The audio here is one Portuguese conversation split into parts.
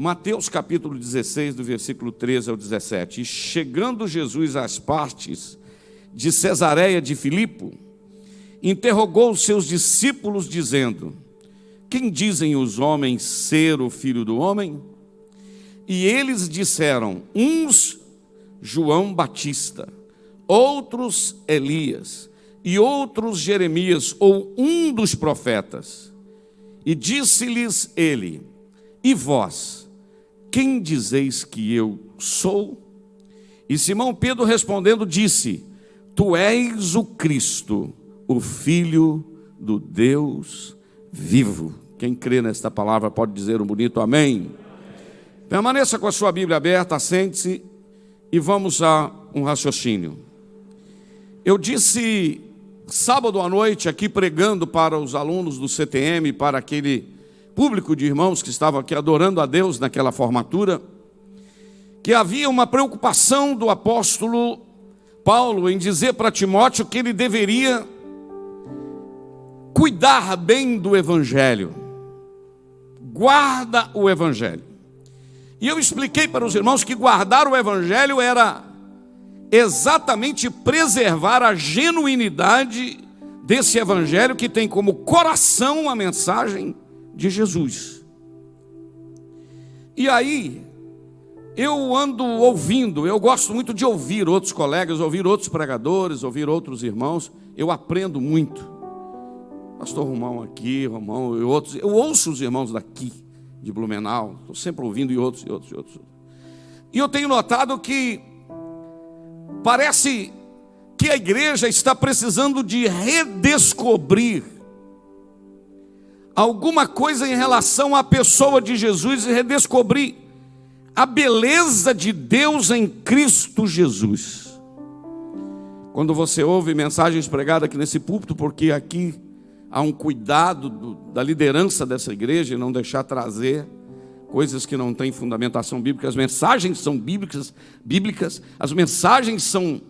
Mateus capítulo 16, do versículo 13 ao 17. E chegando Jesus às partes de Cesareia de Filipe, interrogou os seus discípulos, dizendo: quem dizem os homens ser o Filho do Homem? E eles disseram: uns João Batista, outros Elias, e outros Jeremias, ou um dos profetas. E disse-lhes ele: e vós, quem dizeis que eu sou? E Simão Pedro respondendo disse: tu és o Cristo, o Filho do Deus vivo. Quem crê nesta palavra pode dizer um bonito amém. Permaneça com a sua Bíblia aberta, assente-se e vamos a um raciocínio. Eu disse sábado à noite aqui pregando para os alunos do CTM, para aquele público de irmãos que estavam aqui adorando a Deus naquela formatura, que havia uma preocupação do apóstolo Paulo em dizer para Timóteo que ele deveria cuidar bem do Evangelho. Guarda o Evangelho. E eu expliquei para os irmãos que guardar o Evangelho era exatamente preservar a genuinidade desse Evangelho que tem como coração a mensagem de Jesus. E aí, eu ando ouvindo, eu gosto muito de ouvir outros colegas, ouvir outros pregadores, ouvir outros irmãos, eu aprendo muito. Pastor Romão aqui, Romão e outros, eu ouço os irmãos daqui, de Blumenau, estou sempre ouvindo e outros. E eu tenho notado que parece que a igreja está precisando de redescobrir alguma coisa em relação à pessoa de Jesus e redescobrir a beleza de Deus em Cristo Jesus. Quando você ouve mensagens pregadas aqui nesse púlpito, porque aqui há um cuidado da liderança dessa igreja, e não deixar trazer coisas que não têm fundamentação bíblica. As mensagens são bíblicas, as mensagens são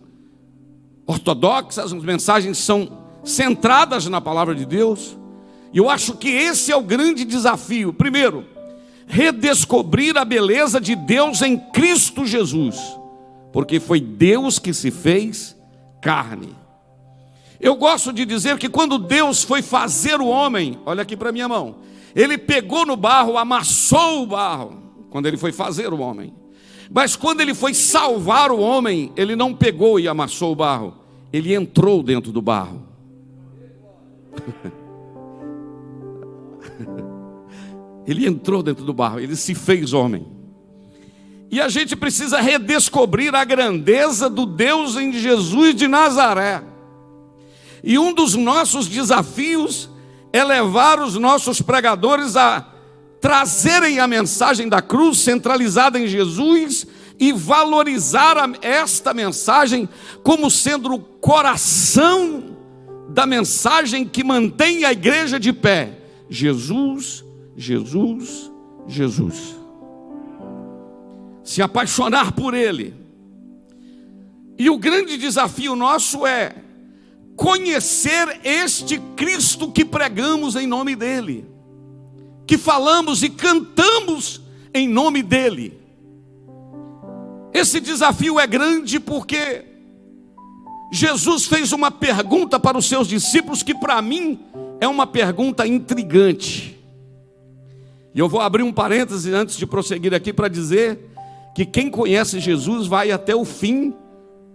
ortodoxas, as mensagens são centradas na palavra de Deus. E eu acho que esse é o grande desafio. Primeiro, redescobrir a beleza de Deus em Cristo Jesus, porque foi Deus que se fez carne. Eu gosto de dizer que quando Deus foi fazer o homem, olha aqui para minha mão, Ele pegou no barro, amassou o barro, quando Ele foi fazer o homem. Mas quando Ele foi salvar o homem, Ele não pegou e amassou o barro, Ele entrou dentro do barro. Ele entrou dentro do barro, Ele se fez homem. E a gente precisa redescobrir a grandeza do Deus em Jesus de Nazaré. E um dos nossos desafios é levar os nossos pregadores a trazerem a mensagem da cruz centralizada em Jesus e valorizar esta mensagem como sendo o coração da mensagem que mantém a igreja de pé. Jesus, Jesus, Jesus. Se apaixonar por Ele. E o grande desafio nosso é conhecer este Cristo que pregamos em nome dEle, que falamos e cantamos em nome dEle. Esse desafio é grande porque Jesus fez uma pergunta para os seus discípulos que para mim é uma pergunta intrigante. E eu vou abrir um parêntese antes de prosseguir aqui para dizer que quem conhece Jesus vai até o fim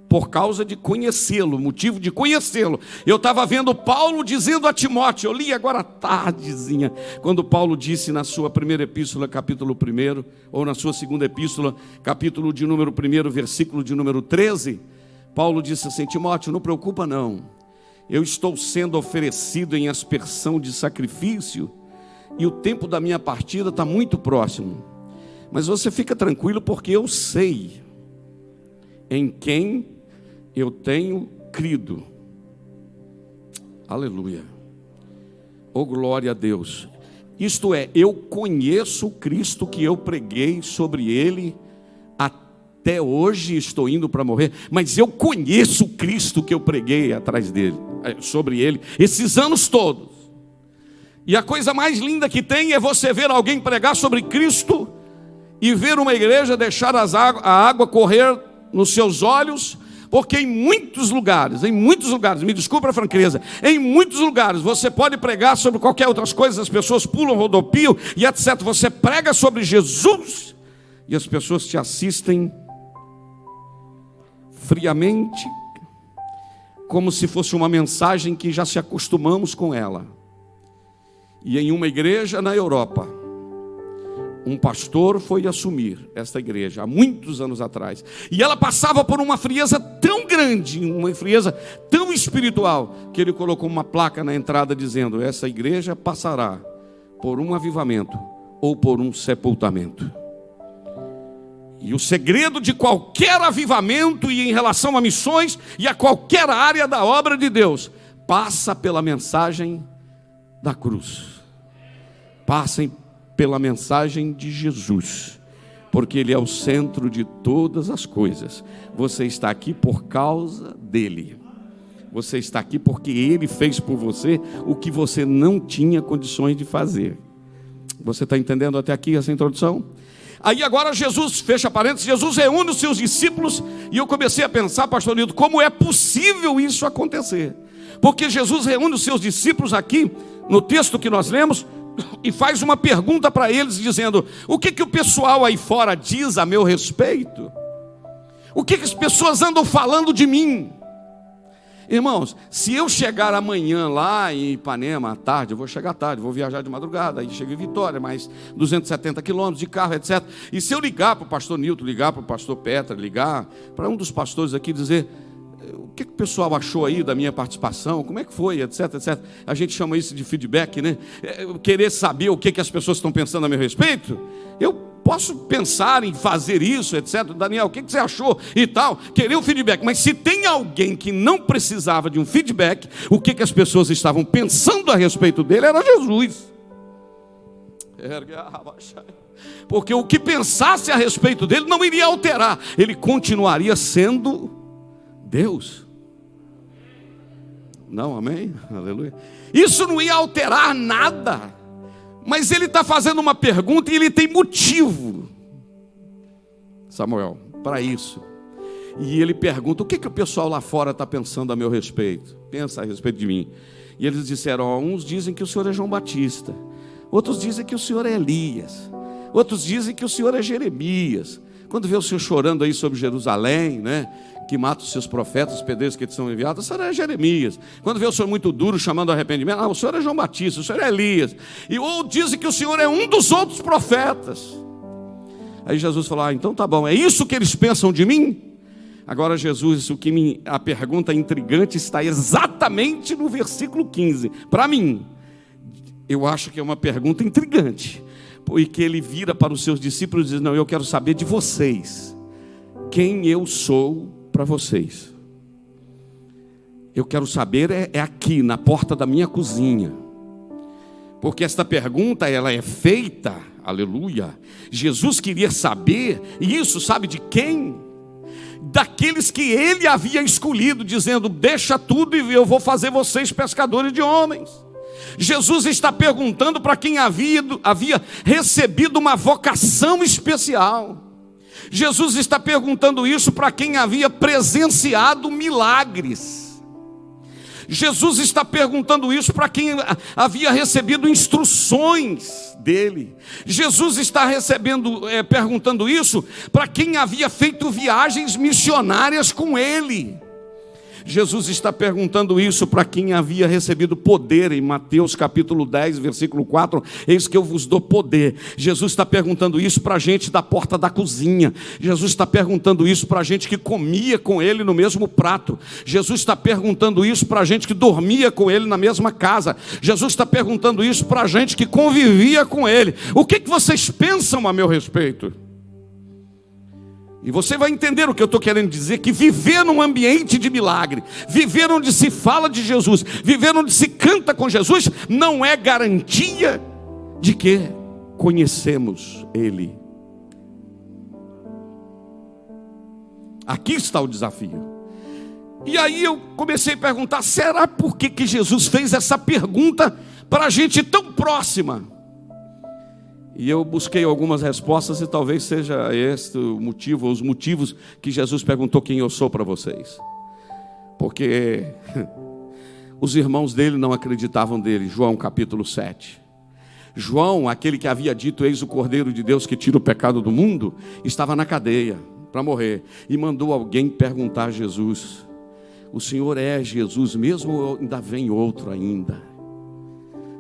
por causa de conhecê-lo, motivo de conhecê-lo. Eu estava vendo Paulo dizendo a Timóteo, eu li agora à tardezinha, quando Paulo disse na sua primeira epístola, capítulo 1, ou na sua segunda epístola, capítulo de número 1, versículo de número 13, Paulo disse assim: Timóteo, não preocupa não, eu estou sendo oferecido em aspersão de sacrifício, e o tempo da minha partida está muito próximo, mas você fica tranquilo, porque eu sei em quem eu tenho crido. Aleluia. Oh, glória a Deus. Isto é, eu conheço o Cristo que eu preguei sobre Ele. Até hoje estou indo para morrer, mas eu conheço o Cristo que eu preguei atrás dele, sobre Ele, esses anos todos. E a coisa mais linda que tem é você ver alguém pregar sobre Cristo e ver uma igreja deixar a água correr nos seus olhos, porque em muitos lugares, me desculpa a franqueza, em muitos lugares você pode pregar sobre qualquer outras coisas, as pessoas pulam, rodopiam e etc. Você prega sobre Jesus e as pessoas te assistem friamente, como se fosse uma mensagem que já se acostumamos com ela. E em uma igreja na Europa, um pastor foi assumir esta igreja há muitos anos atrás, e ela passava por uma frieza tão grande, uma frieza tão espiritual, que ele colocou uma placa na entrada dizendo: essa igreja passará por um avivamento ou por um sepultamento. E o segredo de qualquer avivamento, e em relação a missões e a qualquer área da obra de Deus, passa pela mensagem da cruz, passem pela mensagem de Jesus, porque Ele é o centro de todas as coisas. Você está aqui por causa dEle. Você está aqui porque Ele fez por você o que você não tinha condições de fazer. Você está entendendo até aqui essa introdução? Aí agora Jesus, fecha parênteses, Jesus reúne os seus discípulos, e eu comecei a pensar, pastor Nilton, como é possível isso acontecer? Porque Jesus reúne os seus discípulos aqui, no texto que nós lemos, e faz uma pergunta para eles, dizendo: o que o pessoal aí fora diz a meu respeito? O que as pessoas andam falando de mim? Irmãos, se eu chegar amanhã lá em Ipanema à tarde, eu vou chegar tarde, vou viajar de madrugada, aí chego em Vitória, mais 270 quilômetros de carro, etc. E se eu ligar para o pastor Nilton, ligar para o pastor Petra, ligar para um dos pastores aqui, dizer: o que o pessoal achou aí da minha participação, como é que foi, etc, etc. A gente chama isso de feedback, né? Querer saber o que as pessoas estão pensando a meu respeito. Eu posso pensar em fazer isso, etc. Daniel, o que você achou e tal, querer um feedback. Mas se tem alguém que não precisava de um feedback, o que as pessoas estavam pensando a respeito dele era Jesus. Porque o que pensasse a respeito dele não iria alterar, ele continuaria sendo Deus. Não, amém? Aleluia. Isso não ia alterar nada. Mas ele está fazendo uma pergunta e ele tem motivo, Samuel, para isso. E ele pergunta: o que o pessoal lá fora está pensando a meu respeito? Pensa a respeito de mim. E eles disseram: uns dizem que o senhor é João Batista, outros dizem que o senhor é Elias, outros dizem que o senhor é Jeremias. Quando vê o senhor chorando aí sobre Jerusalém, né, que mata os seus profetas, os pedreiros que são enviados, o senhor é Jeremias. Quando vê o senhor muito duro, chamando ao arrependimento, o senhor é João Batista, o senhor é Elias. E ou dizem que o senhor é um dos outros profetas. Aí Jesus falou: então tá bom, é isso que eles pensam de mim? Agora Jesus, a pergunta intrigante está exatamente no versículo 15. Para mim, eu acho que é uma pergunta intrigante, porque ele vira para os seus discípulos e diz: não, eu quero saber de vocês, quem eu sou para vocês. Eu quero saber é aqui, na porta da minha cozinha. Porque esta pergunta, ela é feita, aleluia, Jesus queria saber, e isso sabe de quem? Daqueles que ele havia escolhido, dizendo: deixa tudo e eu vou fazer vocês pescadores de homens. Jesus está perguntando para quem havia recebido uma vocação especial. Jesus está perguntando isso para quem havia presenciado milagres. Jesus está perguntando isso para quem havia recebido instruções dele. Jesus está perguntando isso para quem havia feito viagens missionárias com ele. Jesus está perguntando isso para quem havia recebido poder, em Mateus capítulo 10, versículo 4, eis que eu vos dou poder. Jesus está perguntando isso para a gente da porta da cozinha. Jesus está perguntando isso para a gente que comia com ele no mesmo prato. Jesus está perguntando isso para a gente que dormia com ele na mesma casa. Jesus está perguntando isso para a gente que convivia com ele. O que vocês pensam a meu respeito? E você vai entender o que eu estou querendo dizer, que viver num ambiente de milagre, viver onde se fala de Jesus, viver onde se canta com Jesus, não é garantia de que conhecemos Ele. Aqui está o desafio. E aí eu comecei a perguntar: será por que Jesus fez essa pergunta para a gente tão próxima? E eu busquei algumas respostas e talvez seja este o motivo, os motivos que Jesus perguntou quem eu sou para vocês. Porque os irmãos dele não acreditavam dele. João capítulo 7. João, aquele que havia dito, eis o Cordeiro de Deus que tira o pecado do mundo, estava na cadeia para morrer. E mandou alguém perguntar a Jesus: o Senhor é Jesus mesmo ou ainda vem outro ainda?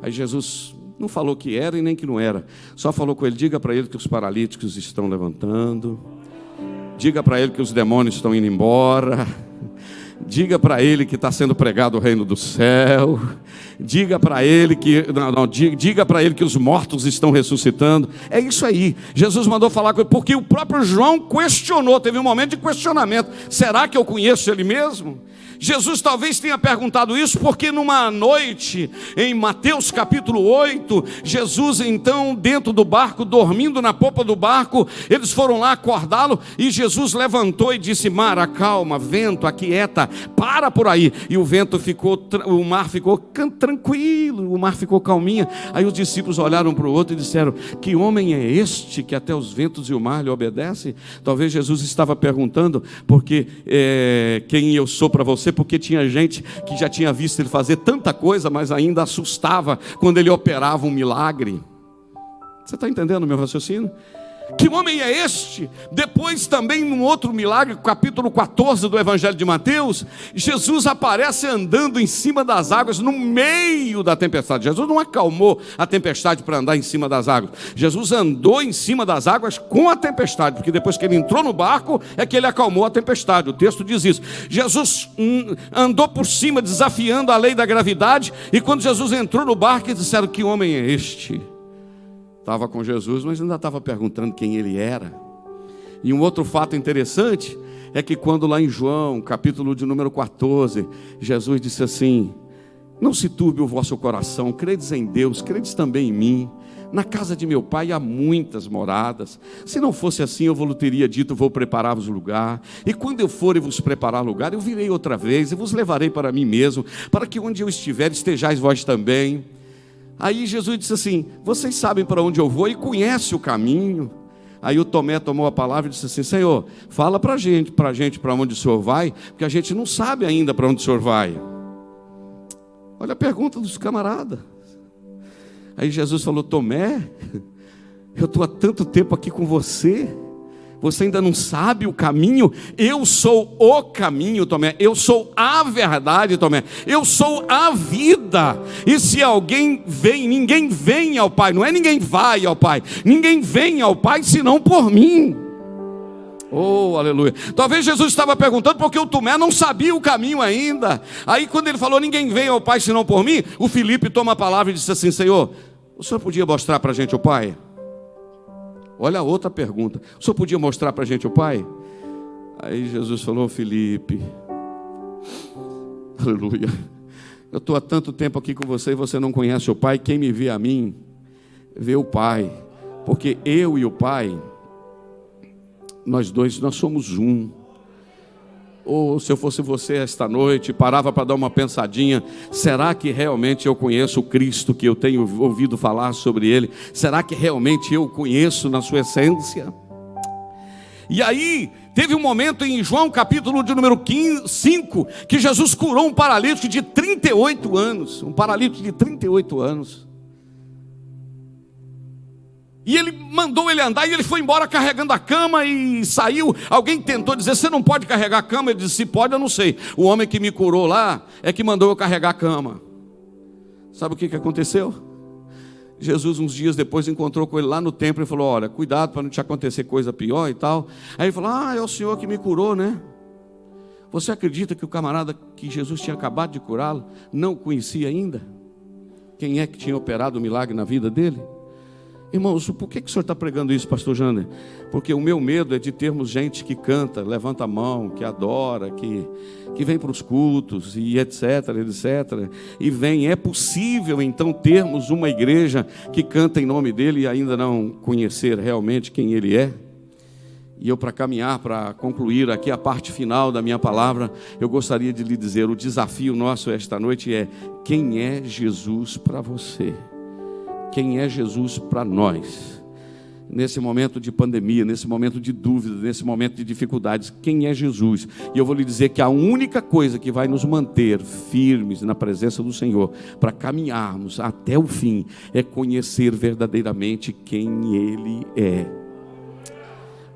Aí Jesus não falou que era e nem que não era. Só falou com ele: diga para ele que os paralíticos estão levantando. Diga para ele que os demônios estão indo embora. Diga para ele que está sendo pregado o reino do céu. Diga para ele que diga para ele que os mortos estão ressuscitando. É isso aí. Jesus mandou falar com ele, porque o próprio João questionou, teve um momento de questionamento: será que eu conheço ele mesmo? Jesus talvez tenha perguntado isso porque numa noite, em Mateus capítulo 8, Jesus então dentro do barco, dormindo na popa do barco, eles foram lá acordá-lo e Jesus levantou e disse: mar, acalma, vento, aquieta, para por aí. E o vento ficou, o mar ficou tranquilo, o mar ficou calminho. Aí os discípulos olharam para o outro e disseram: que homem é este que até os ventos e o mar lhe obedecem? Talvez Jesus estava perguntando porque quem eu sou para você, porque tinha gente que já tinha visto ele fazer tanta coisa, mas ainda assustava quando ele operava um milagre. Você está entendendo o meu raciocínio? Que homem é este? Depois também num outro milagre, capítulo 14 do Evangelho de Mateus, Jesus aparece andando em cima das águas no meio da tempestade. Jesus não acalmou a tempestade para andar em cima das águas. Jesus andou em cima das águas com a tempestade, porque depois que ele entrou no barco é que ele acalmou a tempestade. O texto diz isso. Jesus andou por cima desafiando a lei da gravidade, e quando Jesus entrou no barco, eles disseram: que homem é este? Estava com Jesus, mas ainda estava perguntando quem ele era. E um outro fato interessante é que quando lá em João, capítulo de número 14, Jesus disse assim: não se turbe o vosso coração, credes em Deus, credes também em mim. Na casa de meu pai há muitas moradas. Se não fosse assim, eu vos teria dito: vou preparar-vos lugar. E quando eu for e vos preparar lugar, eu virei outra vez e vos levarei para mim mesmo, para que onde eu estiver estejais vós também. Aí Jesus disse assim: vocês sabem para onde eu vou e conhecem o caminho. Aí o Tomé tomou a palavra e disse assim: Senhor, fala para a gente para onde o Senhor vai, porque a gente não sabe ainda para onde o Senhor vai. Olha a pergunta dos camaradas. Aí Jesus falou: Tomé, eu estou há tanto tempo aqui com você, você ainda não sabe o caminho? Eu sou o caminho, Tomé. Eu sou a verdade, Tomé. Eu sou a vida. E se alguém vem, ninguém vem ao Pai. Não é ninguém vai ao Pai. Ninguém vem ao Pai senão por mim. Oh, aleluia. Talvez Jesus estava perguntando porque o Tomé não sabia o caminho ainda. Aí quando ele falou: ninguém vem ao Pai senão por mim, o Filipe toma a palavra e disse assim: Senhor, o Senhor podia mostrar para a gente o Pai? Olha a outra pergunta: o senhor podia mostrar para a gente o Pai? Aí Jesus falou: Filipe, aleluia, eu estou há tanto tempo aqui com você e você não conhece o Pai. Quem me vê a mim, vê o Pai. Porque eu e o Pai, nós dois, nós somos um. Ou se eu fosse você esta noite, parava para dar uma pensadinha: será que realmente eu conheço o Cristo que eu tenho ouvido falar sobre Ele? Será que realmente eu o conheço na sua essência? E aí, teve um momento em João capítulo de número 5, que Jesus curou um paralítico de 38 anos. Um paralítico de 38 anos. E ele mandou ele andar e ele foi embora carregando a cama e saiu. Alguém tentou dizer: você não pode carregar a cama? Ele disse: se pode, eu não sei. O homem que me curou lá é que mandou eu carregar a cama. Sabe o que aconteceu? Jesus uns dias depois encontrou com ele lá no templo e falou: olha, cuidado para não te acontecer coisa pior e tal. Aí ele falou: é o Senhor que me curou, né? Você acredita que o camarada que Jesus tinha acabado de curá-lo não conhecia ainda? Quem é que tinha operado o milagre na vida dele? Irmãos, por que o senhor está pregando isso, pastor Jander? Porque o meu medo é de termos gente que canta, levanta a mão, que adora, que vem para os cultos e etc, etc. E vem, é possível então termos uma igreja que canta em nome dele e ainda não conhecer realmente quem ele é? E eu, para caminhar, para concluir aqui a parte final da minha palavra, eu gostaria de lhe dizer: o desafio nosso esta noite é: quem é Jesus para você? Quem é Jesus para nós? nesse momento de pandemia, nesse momento de dúvida, nesse momento de dificuldades, quem é Jesus? E eu vou lhe dizer que a única coisa que vai nos manter firmes na presença do Senhor, para caminharmos até o fim, é conhecer verdadeiramente quem Ele é.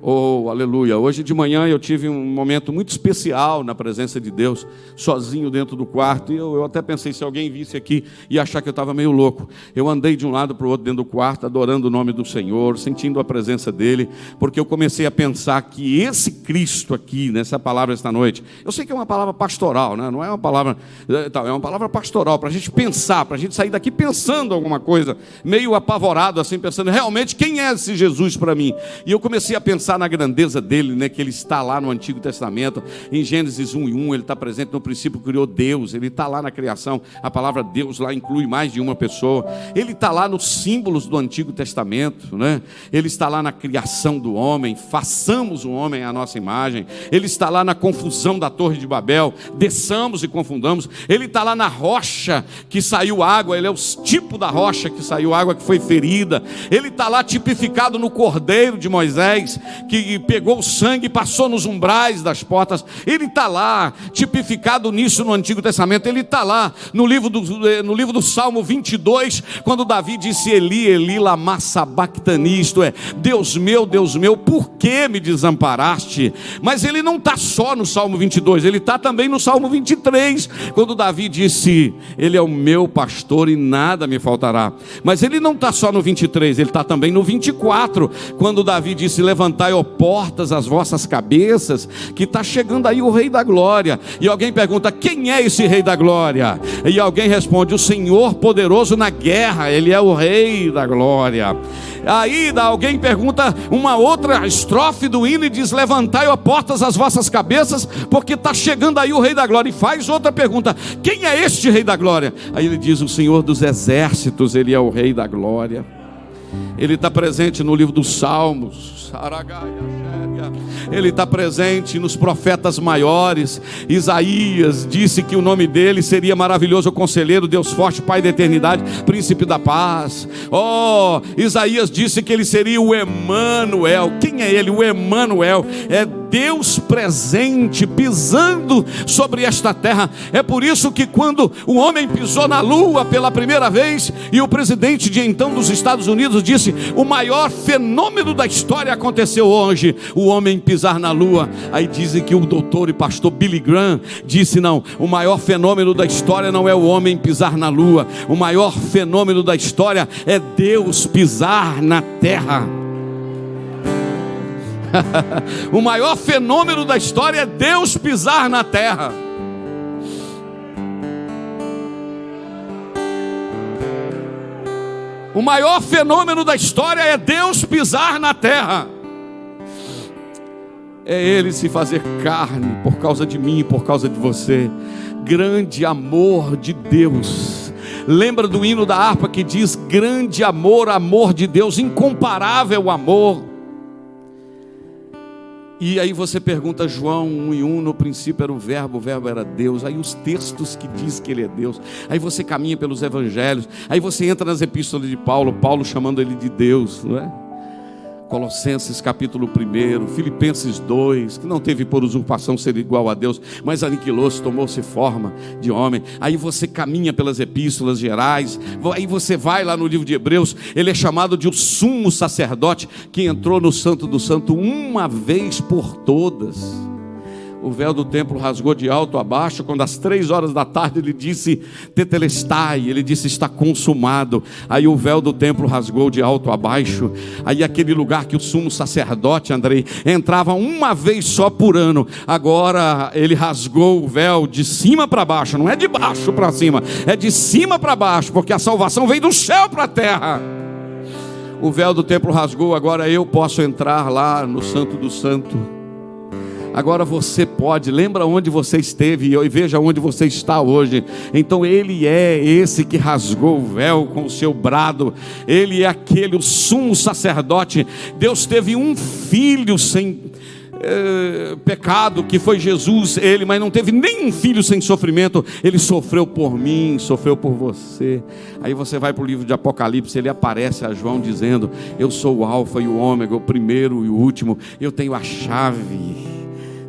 Oh, aleluia. Hoje de manhã eu tive um momento muito especial na presença de Deus, sozinho dentro do quarto, e eu até pensei, se alguém visse aqui, ia achar que eu estava meio louco. Eu andei de um lado para o outro dentro do quarto, adorando o nome do Senhor, sentindo a presença dEle, porque eu comecei a pensar que esse Cristo aqui, nessa palavra esta noite, eu sei que é uma palavra pastoral, né? Não é uma palavra, é uma palavra pastoral, para a gente pensar, para a gente sair daqui pensando alguma coisa, meio apavorado assim, pensando, realmente, quem é esse Jesus para mim? E eu comecei a pensar na grandeza dele, né, que ele está lá no Antigo Testamento, em Gênesis 1:1, ele está presente no princípio, criou Deus, ele está lá na criação, a palavra Deus lá inclui mais de uma pessoa, ele está lá nos símbolos do Antigo Testamento, né? Ele está lá na criação do homem, façamos o homem à nossa imagem, ele está lá na confusão da Torre de Babel, desçamos e confundamos, ele está lá na rocha que saiu água, ele é o tipo da rocha que saiu água, que foi ferida, ele está lá tipificado no cordeiro de Moisés, que pegou o sangue e passou nos umbrais das portas, ele está lá, tipificado nisso no Antigo Testamento, ele está lá no livro do Salmo 22, quando Davi disse, Eli, Eli, lama sabachthani, isto é, Deus meu, por que me desamparaste? Mas ele não está só no Salmo 22, ele está também no Salmo 23, quando Davi disse, ele é o meu pastor e nada me faltará. Mas ele não está só no 23, ele está também no 24, quando Davi disse, levantai, ó portas, as vossas cabeças, que está chegando aí o Rei da Glória. E alguém pergunta, quem é esse Rei da Glória? E alguém responde, o Senhor poderoso na guerra, Ele é o Rei da Glória. Aí alguém pergunta uma outra estrofe do hino e diz, levantai, ó portas, as vossas cabeças, porque está chegando aí o Rei da Glória. E faz outra pergunta, quem é este Rei da Glória? Aí ele diz, o Senhor dos exércitos, Ele é o Rei da Glória. Ele está presente no livro dos Salmos, ele está presente nos profetas maiores. Isaías disse que o nome dele seria maravilhoso conselheiro, Deus forte, Pai da eternidade, príncipe da paz. Oh, Isaías disse que ele seria o Emanuel. Quem é ele? O Emanuel é Deus presente, pisando sobre esta terra. É por isso que quando o homem pisou na lua pela primeira vez, e o presidente de então dos Estados Unidos disse, o maior fenômeno da história aconteceu hoje, o homem pisar na lua. Aí dizem que o doutor e pastor Billy Graham disse, não, o maior fenômeno da história não é o homem pisar na lua, o maior fenômeno da história é Deus pisar na terra. O maior fenômeno da história é Deus pisar na terra. O maior fenômeno da história é Deus pisar na terra. É Ele se fazer carne por causa de mim, por causa de você. Grande amor de Deus. Lembra do hino da harpa que diz, grande amor, amor de Deus, incomparável amor. E aí você pergunta, João 1:1, no princípio era o verbo era Deus. Aí os textos que diz que Ele é Deus. Aí você caminha pelos evangelhos. Aí você entra nas epístolas de Paulo chamando Ele de Deus, não é? Colossenses capítulo 1, Filipenses 2, que não teve por usurpação ser igual a Deus, mas aniquilou-se, tomou-se forma de homem. Aí você caminha pelas epístolas gerais, aí você vai lá no livro de Hebreus, ele é chamado de o sumo sacerdote, que entrou no Santo do Santo uma vez por todas. O véu do templo rasgou de alto a baixo, quando às 3 horas da tarde ele disse, tetelestai, ele disse, está consumado. Aí o véu do templo rasgou de alto a baixo. Aí aquele lugar que o sumo sacerdote, Andrei, entrava uma vez só por ano, agora ele rasgou o véu de cima para baixo, não é de baixo para cima, é de cima para baixo, porque a salvação vem do céu para a terra. O véu do templo rasgou, agora eu posso entrar lá no Santo do Santo. Agora você pode, lembra onde você esteve e veja onde você está hoje. Então Ele é esse que rasgou o véu com o seu brado. Ele é aquele, o sumo sacerdote. Deus teve um filho sem pecado, que foi Jesus, ele, mas não teve nenhum filho sem sofrimento. Ele sofreu por mim, sofreu por você. Aí você vai para o livro de Apocalipse, ele aparece a João dizendo: eu sou o alfa e o ômega, o primeiro e o último, eu tenho a chave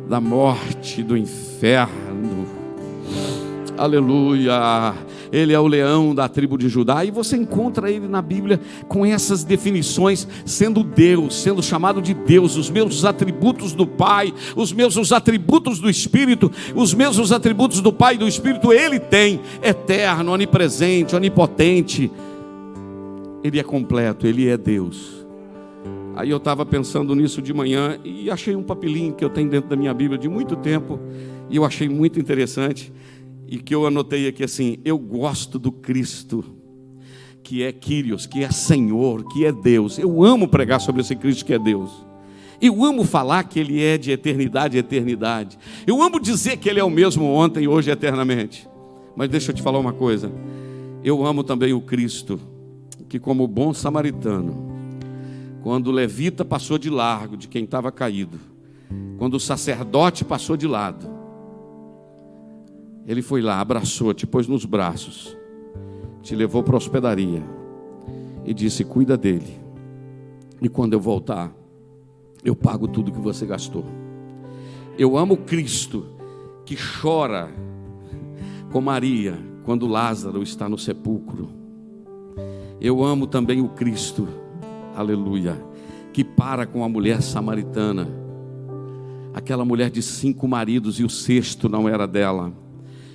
da morte, do inferno. Aleluia. Ele é o leão da tribo de Judá, e você encontra ele na Bíblia com essas definições, sendo Deus, sendo chamado de Deus, os mesmos atributos do Pai, os mesmos atributos do Espírito, os mesmos atributos do Pai e do Espírito ele tem, eterno, onipresente, onipotente. Ele é completo, ele é Deus. Aí eu estava pensando nisso de manhã e achei um papelinho que eu tenho dentro da minha Bíblia de muito tempo, e eu achei muito interessante. E que eu anotei aqui assim: eu gosto do Cristo, que é Kyrios, que é Senhor, que é Deus. Eu amo pregar sobre esse Cristo que é Deus. Eu amo falar que Ele é de eternidade a eternidade. Eu amo dizer que Ele é o mesmo ontem, hoje e eternamente. Mas deixa eu te falar uma coisa: eu amo também o Cristo, que como bom samaritano, quando o levita passou de largo de quem estava caído, quando o sacerdote passou de lado, ele foi lá, abraçou, te pôs nos braços, te levou para a hospedaria e disse: cuida dele, e quando eu voltar, eu pago tudo que você gastou. Eu amo Cristo, que chora com Maria quando Lázaro está no sepulcro. Eu amo também o Cristo, aleluia, que para com a mulher samaritana, aquela mulher de 5 maridos e o 6º não era dela.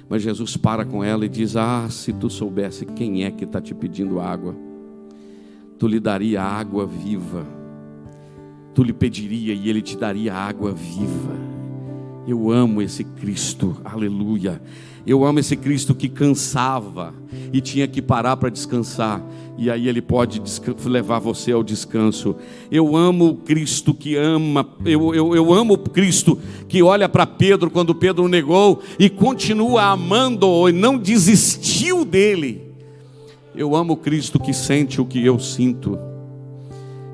Mas Jesus para com ela e diz: ah, se tu soubesse quem é que está te pedindo água, tu lhe daria água viva. Tu lhe pediria e ele te daria água viva. Eu amo esse Cristo, aleluia. Eu amo esse Cristo que cansava e tinha que parar para descansar, e aí Ele pode levar você ao descanso. Eu amo o Cristo que ama, eu amo o Cristo que olha para Pedro quando Pedro o negou e continua amando-o e não desistiu dele. Eu amo o Cristo que sente o que eu sinto.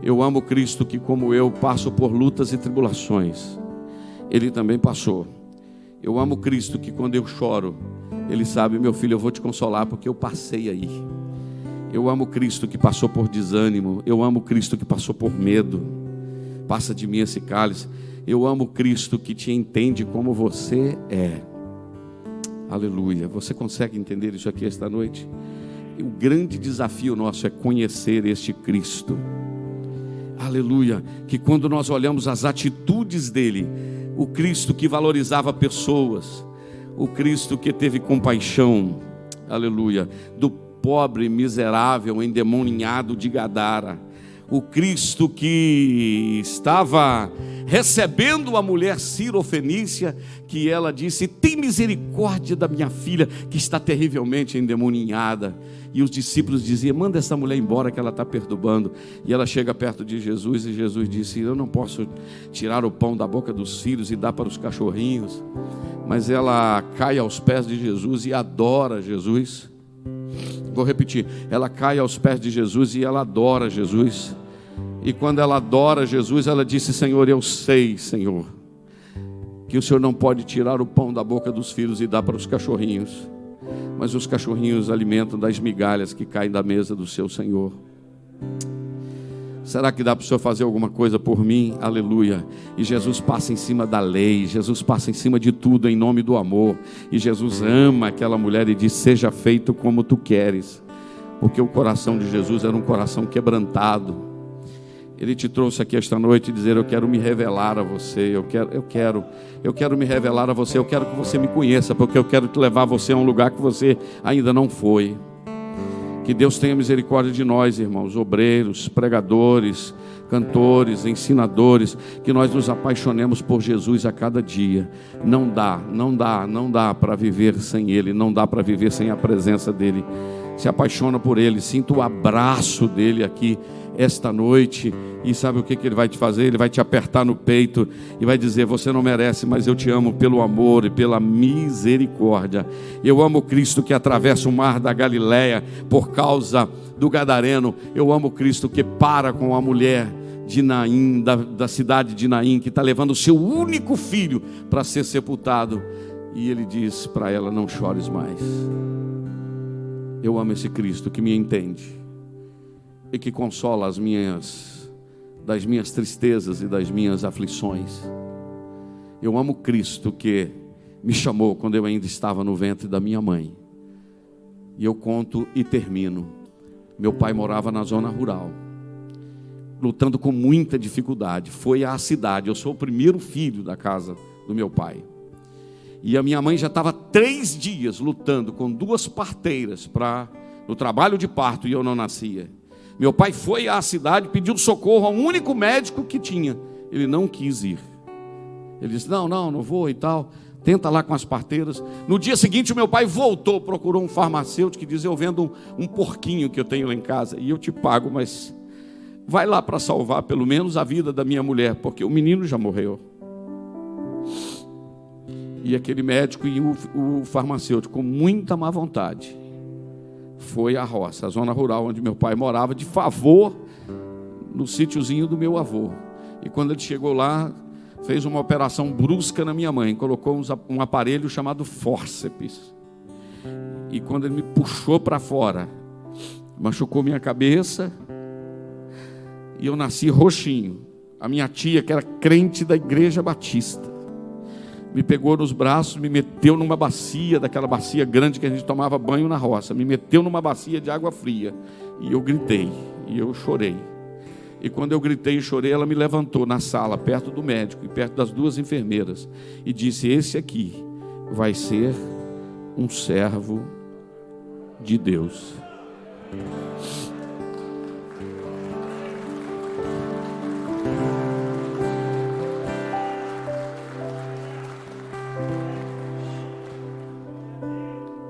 Eu amo o Cristo que, como eu, passo por lutas e tribulações, Ele também passou. Eu amo Cristo que quando eu choro, Ele sabe: meu filho, eu vou te consolar porque eu passei aí. Eu amo Cristo que passou por desânimo. Eu amo Cristo que passou por medo. Passa de mim esse cálice. Eu amo Cristo que te entende como você é. Aleluia. Você consegue entender isso aqui esta noite? E o grande desafio nosso é conhecer este Cristo. Aleluia. Que quando nós olhamos as atitudes dele, o Cristo que valorizava pessoas, o Cristo que teve compaixão, aleluia, do pobre, miserável, endemoniado de Gadara, o Cristo que estava recebendo a mulher Cirofenícia, que ela disse: tem misericórdia da minha filha que está terrivelmente endemoniada. E os discípulos diziam: manda essa mulher embora que ela está perturbando. E ela chega perto de Jesus e Jesus disse: eu não posso tirar o pão da boca dos filhos e dar para os cachorrinhos. Mas ela cai aos pés de Jesus e adora Jesus. Vou repetir: ela cai aos pés de Jesus e ela adora Jesus. E quando ela adora Jesus, ela disse: Senhor, eu sei, Senhor, que o Senhor não pode tirar o pão da boca dos filhos e dar para os cachorrinhos, mas os cachorrinhos alimentam das migalhas que caem da mesa do seu Senhor. Será que dá para o Senhor fazer alguma coisa por mim? Aleluia. E Jesus passa em cima da lei, Jesus passa em cima de tudo em nome do amor. E Jesus ama aquela mulher e diz: seja feito como tu queres. Porque o coração de Jesus era um coração quebrantado. Ele te trouxe aqui esta noite e dizer: eu quero me revelar a você, eu quero me revelar a você, eu quero que você me conheça, porque eu quero te levar você a um lugar que você ainda não foi. Que Deus tenha misericórdia de nós, irmãos, obreiros, pregadores, cantores, ensinadores, que nós nos apaixonemos por Jesus a cada dia. Não dá para viver sem Ele, não dá para viver sem a presença dEle. Se apaixona por Ele, sinta o abraço dEle aqui esta noite, e sabe o que Ele vai te fazer? Ele vai te apertar no peito e vai dizer: você não merece, mas eu te amo pelo amor e pela misericórdia. Eu amo Cristo que atravessa o mar da Galileia por causa do gadareno. Eu amo Cristo que para com a mulher de Naim, da cidade de Naim, que está levando o seu único filho para ser sepultado. E ele diz para ela: não chores mais. Eu amo esse Cristo que me entende e que consola das minhas tristezas e das minhas aflições. Eu amo Cristo que me chamou quando eu ainda estava no ventre da minha mãe. E eu conto e termino. Meu pai morava na zona rural, lutando com muita dificuldade. Foi à cidade. Eu sou o primeiro filho da casa do meu pai. E a minha mãe já estava 3 dias lutando com 2 parteiras no trabalho de parto, e eu não nascia. Meu pai foi à cidade, pediu socorro ao único médico que tinha. Ele não quis ir. Ele disse: não vou e tal. Tenta lá com as parteiras. No dia seguinte, o meu pai voltou, procurou um farmacêutico que disse: eu vendo um porquinho que eu tenho lá em casa, e eu te pago, mas vai lá para salvar pelo menos a vida da minha mulher, porque o menino já morreu. E aquele médico e o farmacêutico, com muita má vontade, foi à roça, a zona rural onde meu pai morava, de favor, no sítiozinho do meu avô. E quando ele chegou lá, fez uma operação brusca na minha mãe, colocou um aparelho chamado fórceps. E quando ele me puxou para fora, machucou minha cabeça, e eu nasci roxinho. A minha tia, que era crente da Igreja Batista, me pegou nos braços, me meteu numa bacia, daquela bacia grande que a gente tomava banho na roça, me meteu numa bacia de água fria, e eu gritei, e eu chorei. E quando eu gritei e chorei, ela me levantou na sala, perto do médico e perto das 2 enfermeiras, e disse: esse aqui vai ser um servo de Deus.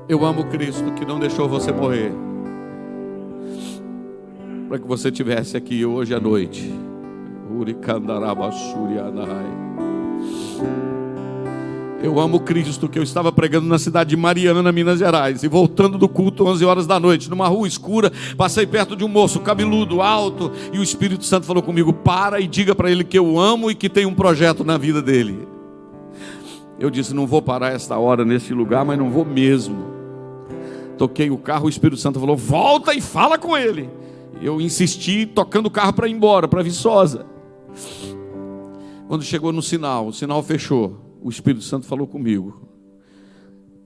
Eu amo Cristo que não deixou você morrer, para que você estivesse aqui hoje à noite. Eu amo Cristo que eu estava pregando na cidade de Mariana, Minas Gerais, e voltando do culto 11 horas da noite, numa rua escura, passei perto de um moço cabeludo, alto, e o Espírito Santo falou comigo: para e diga para ele que eu amo e que tem um projeto na vida dele. Eu disse: não vou parar esta hora neste lugar, mas não vou mesmo. Toquei o carro, o Espírito Santo falou: volta e fala com ele. Eu insisti, tocando o carro para ir embora, para Viçosa. Quando chegou no sinal, o sinal fechou, o Espírito Santo falou comigo: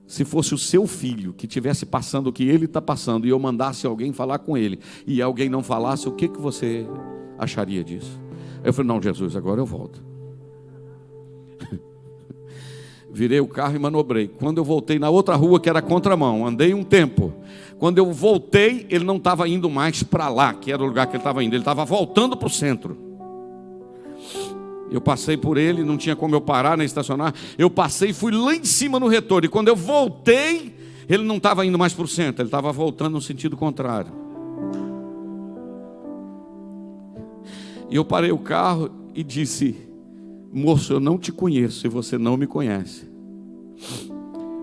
se fosse o seu filho que estivesse passando o que ele está passando, e eu mandasse alguém falar com ele, e alguém não falasse, o que você acharia disso? Eu falei: não, Jesus, agora eu volto. Virei o carro e manobrei. Quando eu voltei na outra rua, que era contramão, andei um tempo. Quando eu voltei, ele não estava indo mais para lá, que era o lugar que ele estava indo. Ele estava voltando para o centro. Eu passei por ele, não tinha como eu parar nem estacionar. Eu passei e fui lá em cima no retorno. E quando eu voltei, ele não estava indo mais para o centro. Ele estava voltando no sentido contrário. E eu parei o carro e disse: moço, eu não te conheço e você não me conhece,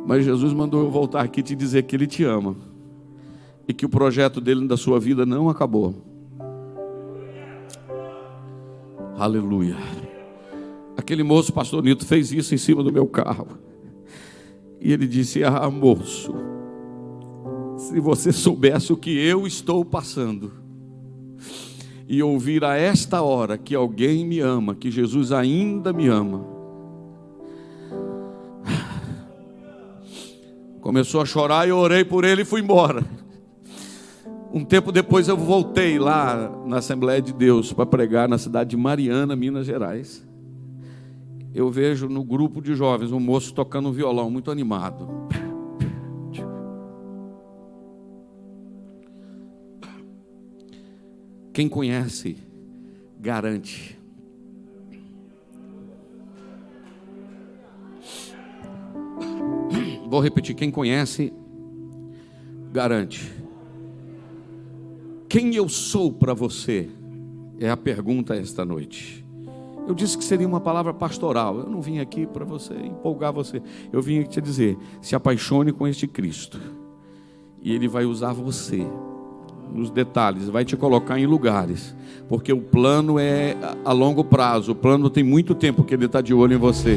mas Jesus mandou eu voltar aqui e te dizer que Ele te ama e que o projeto dele da sua vida não acabou. Aleluia. Aquele moço, pastor Nito, fez isso em cima do meu carro, e ele disse: ah, moço, se você soubesse o que eu estou passando, e ouvir a esta hora que alguém me ama, que Jesus ainda me ama. Começou a chorar, eu orei por ele e fui embora. Um tempo depois eu voltei lá na Assembleia de Deus para pregar na cidade de Mariana, Minas Gerais. Eu vejo no grupo de jovens um moço tocando um violão, muito animado. Quem conhece, garante. Vou repetir: quem conhece, garante. Quem eu sou para você? É a pergunta esta noite. Eu disse que seria uma palavra pastoral. Eu não vim aqui para você empolgar você. Eu vim aqui te dizer: se apaixone com este Cristo, e Ele vai usar você nos detalhes, vai te colocar em lugares, porque o plano é a longo prazo, o plano tem muito tempo que Ele está de olho em você.